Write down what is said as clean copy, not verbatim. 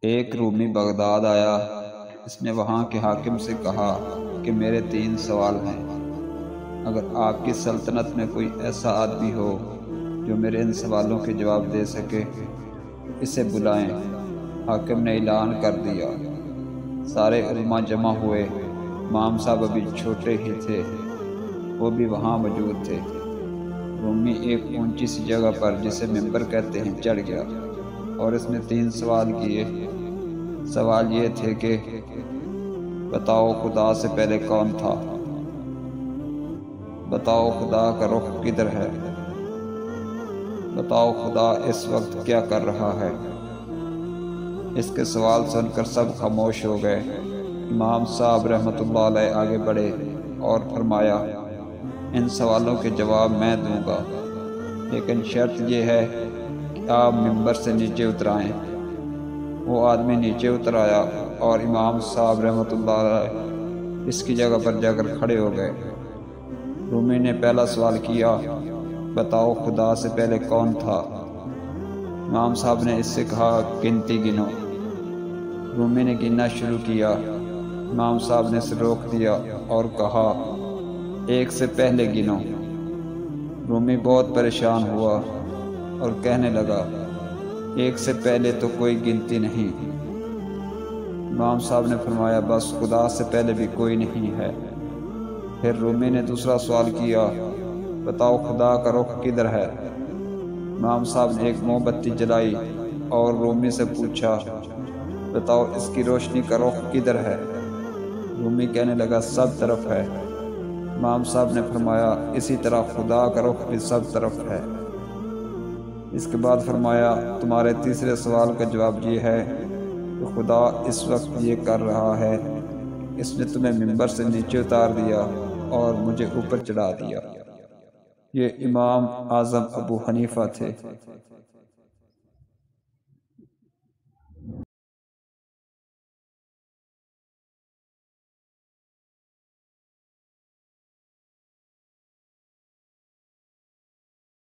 ایک رومی بغداد آیا۔ اس نے وہاں کے حاکم سے کہا کہ میرے 3 سوال ہیں۔ اگر آپ کی سلطنت میں کوئی ایسا آدمی ہو جو میرے ان سوالوں کے جواب دے سکے تو اسے بلائیں۔ حاکم نے اعلان کر دیا۔ سارے علماء جمع ہوئے۔ امام صاحب ابھی چھوٹے ہی تھے، وہ بھی وہاں موجود تھے۔ رومی ایک اونچی سی جگہ پر جسے ممبر کہتے ہیں چڑھ گیا اور اس نے 3 سوال کیے۔ سوال یہ تھے کہ بتاؤ خدا سے پہلے کون تھا؟ بتاؤ خدا کا رخ کدھر ہے؟ بتاؤ خدا اس وقت کیا کر رہا ہے؟ اس کے سوال سن کر سب خاموش ہو گئے۔ امام صاحب رحمۃ اللہ علیہ آگے بڑھے اور فرمایا، ان سوالوں کے جواب میں دوں گا، لیکن شرط یہ ہے کہ آپ ممبر سے نیچے اترائیں۔ وہ آدمی نیچے اتر آیا اور امام صاحب رحمۃ اللہ علیہ اس کی جگہ پر جا کر کھڑے ہو گئے۔ رومی نے پہلا سوال کیا، بتاؤ خدا سے پہلے کون تھا؟ امام صاحب نے اس سے کہا، گنتی گنو۔ رومی نے گننا شروع کیا۔ امام صاحب نے اسے روک دیا اور کہا، 1 سے پہلے گنو۔ رومی بہت پریشان ہوا اور کہنے لگا، 1 سے پہلے تو کوئی گنتی نہیں۔ امام صاحب نے فرمایا، بس خدا سے پہلے بھی کوئی نہیں ہے۔ پھر رومی نے دوسرا سوال کیا، بتاؤ خدا کا رخ کدھر ہے؟ امام صاحب نے ایک موم بتی جلائی اور رومی سے پوچھا، بتاؤ اس کی روشنی کا رخ کدھر ہے؟ رومی کہنے لگا، سب طرف ہے۔ امام صاحب نے فرمایا، اسی طرح خدا کا رخ بھی سب طرف ہے۔ اس کے بعد فرمایا، تمہارے تیسرے سوال کا جواب یہ ہے کہ خدا اس وقت یہ کر رہا ہے، اس نے تمہیں ممبر سے نیچے اتار دیا اور مجھے اوپر چڑھا دیا۔ یہ امام اعظم ابو حنیفہ تھے۔